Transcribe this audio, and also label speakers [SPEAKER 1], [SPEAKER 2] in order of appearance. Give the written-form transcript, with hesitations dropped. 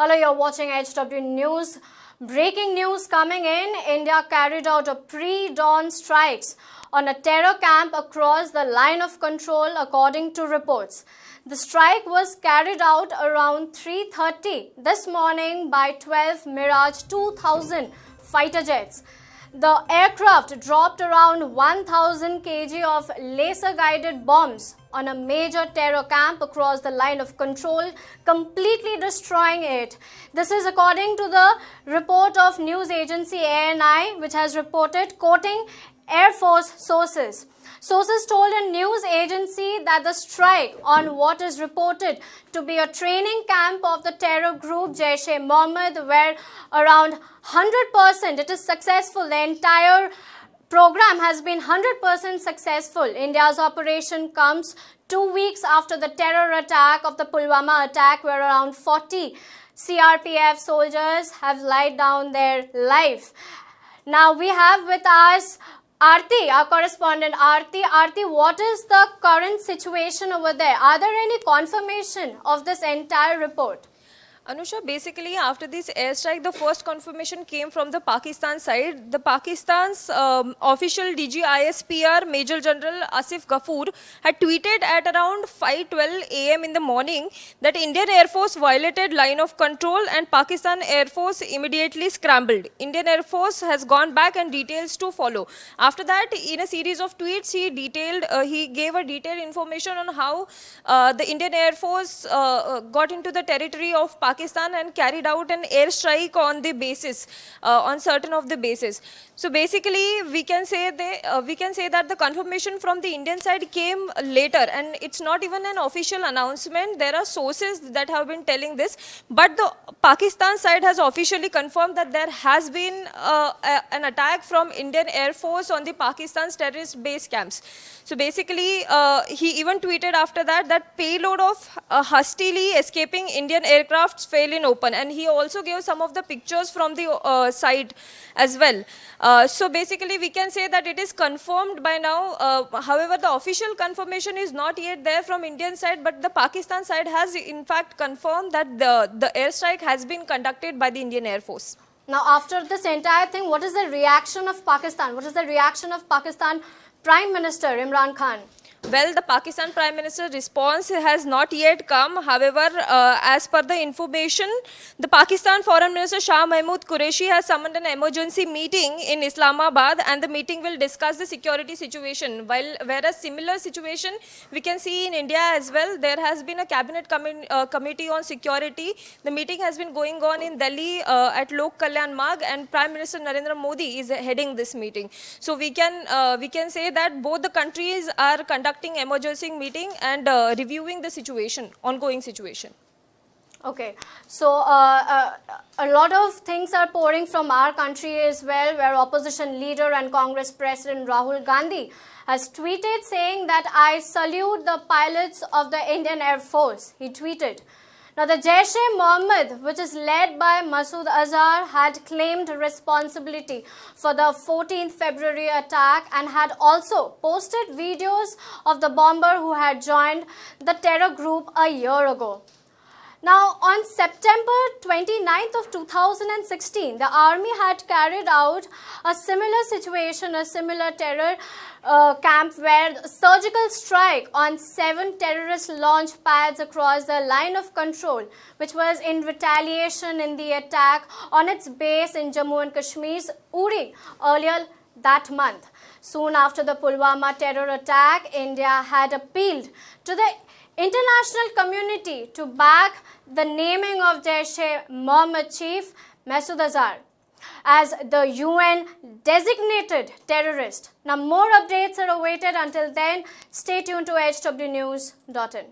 [SPEAKER 1] Hello, you're watching HW News. Breaking news coming in. India carried out a pre-dawn strikes on a terror camp across the line of control, according to reports. The strike was carried out around 3:30 this morning by 12 Mirage 2000 fighter jets. The aircraft dropped around 1,000 kg of laser-guided bombs on a major terror camp across the line of control, completely destroying it. This is according to the report of news agency ANI, which has reported, quoting Air Force sources. Sources told a news agency that the strike on what is reported to be a training camp of the terror group Jaish-e-Mohammed, where around 100% it is successful. The entire program has been 100% successful. India's operation comes 2 weeks after the terror attack of the Pulwama attack, where around 40 CRPF soldiers have laid down their life. Now we have with us Aarti, our correspondent. Aarti, what is the current situation over there? Are there any confirmation of this entire report?
[SPEAKER 2] Anusha, basically after this airstrike, the first confirmation came from the Pakistan side. The Pakistan's official DGISPR Major General Asif Ghafoor had tweeted at around 5:12 AM in the morning that Indian Air Force violated line of control and Pakistan Air Force immediately scrambled. Indian Air Force has gone back and details to follow. After that, in a series of tweets, he gave a detailed information on how the Indian Air Force got into the territory of Pakistan and carried out an airstrike on the bases, on certain of the bases. So basically, we can say that the confirmation from the Indian side came later, and it's not even an official announcement. There are sources that have been telling this, but the Pakistan side has officially confirmed that there has been an attack from Indian Air Force on the Pakistan's terrorist base camps. So basically, he even tweeted after that payload of hastily escaping Indian aircraft fail in open, and he also gave some of the pictures from the site as well. So basically we can say that it is confirmed by now. However, the official confirmation is not yet there from Indian side, but the Pakistan side has in fact confirmed that the airstrike has been conducted by the Indian Air Force.
[SPEAKER 1] Now, after this entire thing, what is the reaction of Pakistan? What is the reaction of Pakistan Prime Minister Imran Khan?
[SPEAKER 2] Well, the Pakistan Prime Minister response has not yet come. However, as per the information, the Pakistan Foreign Minister Shah Mahmood Qureshi has summoned an emergency meeting in Islamabad, and the meeting will discuss the security situation. Whereas similar situation we can see in India as well. There has been a cabinet committee on security. The meeting has been going on in Delhi at Lok Kalyan Marg, and Prime Minister Narendra Modi is heading this meeting. So we can say that both the countries are conducting emergency meeting and reviewing the situation, ongoing situation.
[SPEAKER 1] Okay, so a lot of things are pouring from our country as well, where opposition leader and Congress President Rahul Gandhi has tweeted saying that I salute the pilots of the Indian Air Force. He tweeted. Now, the Jaish-e-Mohammed, which is led by Masood Azhar, had claimed responsibility for the 14th February attack and had also posted videos of the bomber who had joined the terror group a year ago. Now, on September 29th of 2016, the army had carried out a similar situation, a similar terror camp, where surgical strike on 7 terrorist launch pads across the line of control, which was in retaliation in the attack on its base in Jammu and Kashmir's Uri earlier that month. Soon after the Pulwama terror attack, India had appealed to the international community to back the naming of Jaish-e-Mohammed chief Masood Azhar as the UN designated terrorist. Now, more updates are awaited. Until then, stay tuned to hwnews.in.